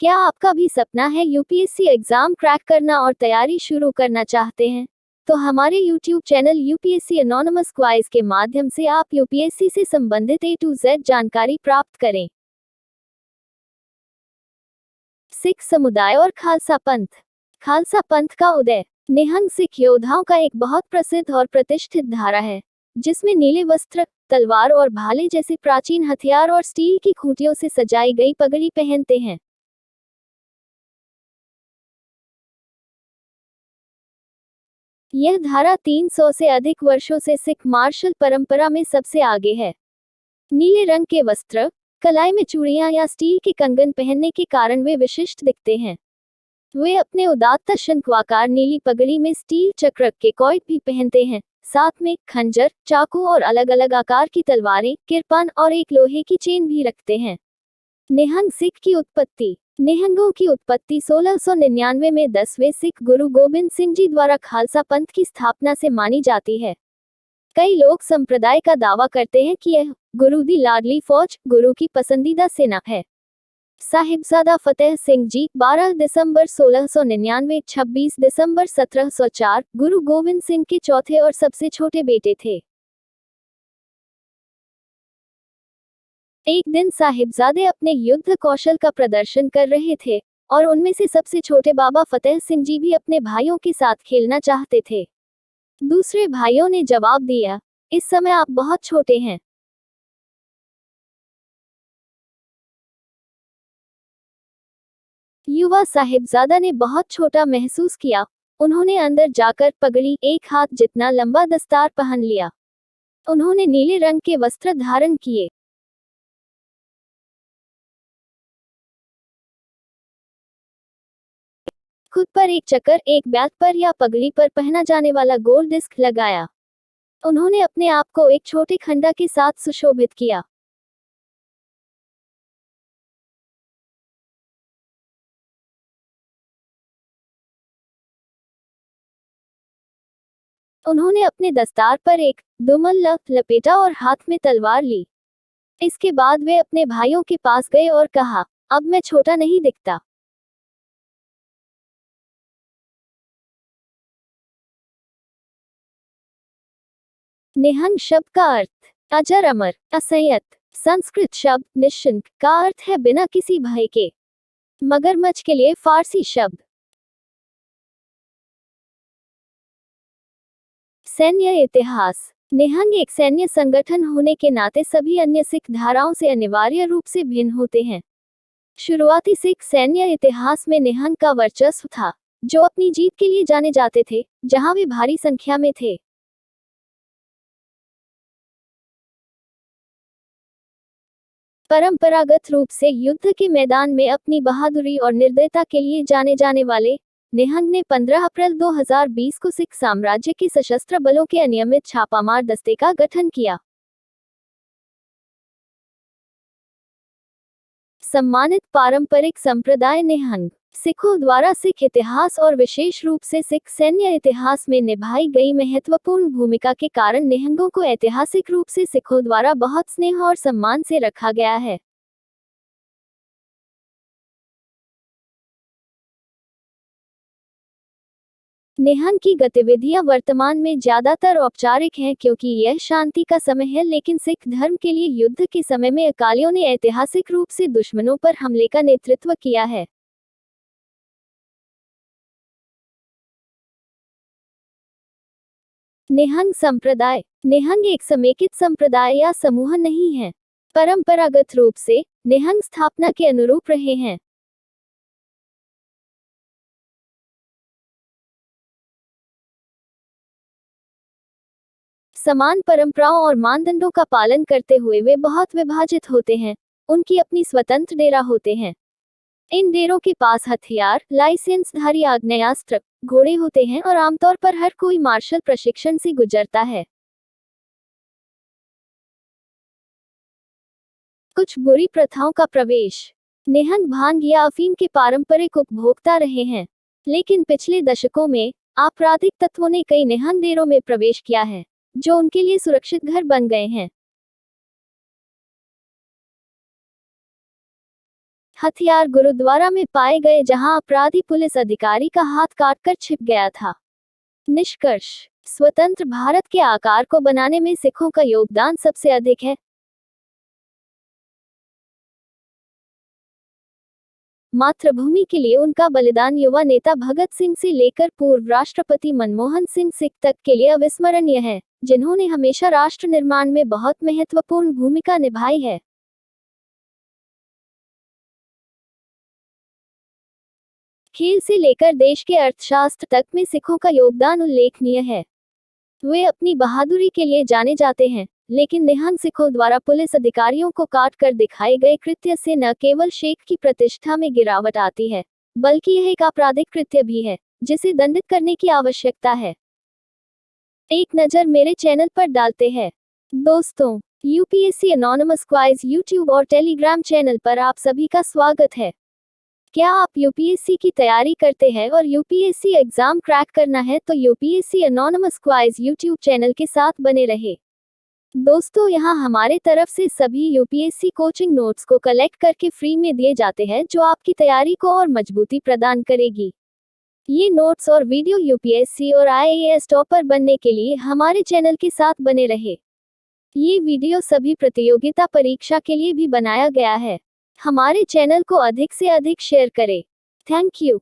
क्या आपका भी सपना है यूपीएससी एग्जाम क्रैक करना और तैयारी शुरू करना चाहते हैं? तो हमारे YouTube चैनल यूपीएससी एनोनिमस क्वाइज के माध्यम से आप यूपीएससी से संबंधित A to Z जानकारी प्राप्त करें। सिख समुदाय और खालसा पंथ। खालसा पंथ का उदय निहंग सिख योद्धाओं का एक बहुत प्रसिद्ध और प्रतिष्ठित धारा है, जिसमें नीले वस्त्र, तलवार और भाले जैसे प्राचीन हथियार और स्टील की खूंटियों से सजाई गई पगड़ी पहनते हैं। यह धारा 300 से अधिक वर्षों से सिख मार्शल परंपरा में सबसे आगे है। नीले रंग के वस्त्र, कलाई में चूड़ियां या स्टील के कंगन पहनने के कारण वे विशिष्ट दिखते हैं। वे अपने उदात्त शंक्वाकार नीली पगड़ी में स्टील चक्र के कॉइट भी पहनते हैं, साथ में खंजर, चाकू और अलग अलग आकार की तलवारें, किरपान और एक लोहे की चेन भी रखते हैं। निहंग सिख की उत्पत्ति। निहंगों की उत्पत्ति 1699 में 10वें सिख गुरु गोबिंद सिंह जी द्वारा खालसा पंथ की स्थापना से मानी जाती है। कई लोग संप्रदाय का दावा करते हैं कि यह गुरु दी लाडली फौज, गुरु की पसंदीदा सेना है। साहिबजादा फतेह सिंह जी 12 दिसंबर 1699, 26 दिसंबर 1704 गुरु गोविंद सिंह के चौथे और सबसे छोटे बेटे थे। एक दिन साहिबजादे अपने युद्ध कौशल का प्रदर्शन कर रहे थे, और उनमें से सबसे छोटे बाबा फतेह सिंह जी भी अपने भाइयों के साथ खेलना चाहते थे। दूसरे भाइयों ने जवाब दिया, इस समय आप बहुत छोटे हैं। युवा साहिबजादा ने बहुत छोटा महसूस किया। उन्होंने अंदर जाकर पगड़ी, एक हाथ जितना लंबा दस्तार पहन लिया। उन्होंने नीले रंग के वस्त्र धारण किए। खुद पर एक चक्कर, एक बैग पर या पगड़ी पर पहना जाने वाला गोल डिस्क लगाया। उन्होंने अपने आप को एक छोटे खंडा के साथ सुशोभित किया। उन्होंने अपने दस्तार पर एक दुमल लपेटा और हाथ में तलवार ली। इसके बाद वे अपने भाइयों के पास गए और कहा, अब मैं छोटा नहीं दिखता। निहंग शब्द का अर्थ अजर, अमर, असंयत। संस्कृत शब्द निशंक का अर्थ है बिना किसी भय के। मगरमच्छ के लिए फारसी शब्द सैन्य इतिहास। निहंग एक सैन्य संगठन होने के नाते सभी अन्य सिख धाराओं से अनिवार्य रूप से भिन्न होते हैं। शुरुआती सिख सैन्य इतिहास में निहंग का वर्चस्व था, जो अपनी जीत के लिए जाने जाते थे, जहां वे भारी संख्या में थे। परंपरागत रूप से युद्ध के मैदान में अपनी बहादुरी और निर्दयता के लिए जाने जाने वाले निहंग ने 15 अप्रैल 2020 को सिख साम्राज्य के सशस्त्र बलों के अनियमित छापामार दस्ते का गठन किया। सम्मानित पारंपरिक संप्रदाय निहंग सिखों द्वारा सिख इतिहास और विशेष रूप से सिख सैन्य इतिहास में निभाई गई महत्वपूर्ण भूमिका के कारण निहंगों को ऐतिहासिक रूप से सिखों द्वारा बहुत स्नेह और सम्मान से रखा गया है। निहंग की गतिविधियां वर्तमान में ज्यादातर औपचारिक हैं क्योंकि यह शांति का समय है, लेकिन सिख धर्म के लिए युद्ध के समय में अकालियों ने ऐतिहासिक रूप से दुश्मनों पर हमले का नेतृत्व किया है। निहंग संप्रदाय। निहंग एक समेकित संप्रदाय या समूह नहीं है। परंपरागत रूप से निहंग स्थापना के अनुरूप रहे हैं। समान परंपराओं और मानदंडों का पालन करते हुए वे बहुत विभाजित होते हैं। उनकी अपनी स्वतंत्र डेरा होते हैं। इन डेरों के पास हथियार, लाइसेंसधारी आग्नेयास्त्र, घोड़े होते हैं और आमतौर पर हर कोई मार्शल प्रशिक्षण से गुजरता है। कुछ बुरी प्रथाओं का प्रवेश। निहंग भांग या अफीम के पारंपरिक उपभोक्ता रहे हैं, लेकिन पिछले दशकों में आपराधिक तत्वों ने कई निहंग डेरों में प्रवेश किया है, जो उनके लिए सुरक्षित घर बन गए हैं। हथियार गुरुद्वारा में पाए गए जहां अपराधी पुलिस अधिकारी का हाथ काटकर छिप गया था। निष्कर्ष: स्वतंत्र भारत के आकार को बनाने में सिखों का योगदान सबसे अधिक है। मातृभूमि के लिए उनका बलिदान युवा नेता भगत सिंह से लेकर पूर्व राष्ट्रपति मनमोहन सिंह तक के लिए अविस्मरणीय है, जिन्होंने हमेशा राष्ट्र निर्माण में बहुत महत्वपूर्ण भूमिका निभाई है। खेल से लेकर देश के अर्थशास्त्र तक में सिखों का योगदान उल्लेखनीय है। वे अपनी बहादुरी के लिए जाने जाते हैं, लेकिन निहंग सिखों द्वारा पुलिस अधिकारियों को काट कर दिखाए गए कृत्य से न केवल शेख की प्रतिष्ठा में गिरावट आती है, बल्कि यह एक आपराधिक कृत्य भी है, जिसे दंडित करने की आवश्यकता है। एक नज़र मेरे चैनल पर डालते हैं। दोस्तों, यूपीएससी एनोनिमस क्वाइज यूट्यूब और टेलीग्राम चैनल पर आप सभी का स्वागत है। क्या आप यूपीएससी की तैयारी करते हैं और यूपीएससी एग्जाम क्रैक करना है तो यूपीएससी एनोनिमस क्वाइज यूट्यूब चैनल के साथ बने रहे। दोस्तों, यहाँ हमारे तरफ से सभी यूपीएससी कोचिंग नोट्स को कलेक्ट करके फ्री में दिए जाते हैं, जो आपकी तैयारी को और मजबूती प्रदान करेगी। ये नोट्स और वीडियो यूपीएससी और आईएएस टॉपर बनने के लिए हमारे चैनल के साथ बने रहे। ये वीडियो सभी प्रतियोगिता परीक्षा के लिए भी बनाया गया है। हमारे चैनल को अधिक से अधिक शेयर करें। Thank you.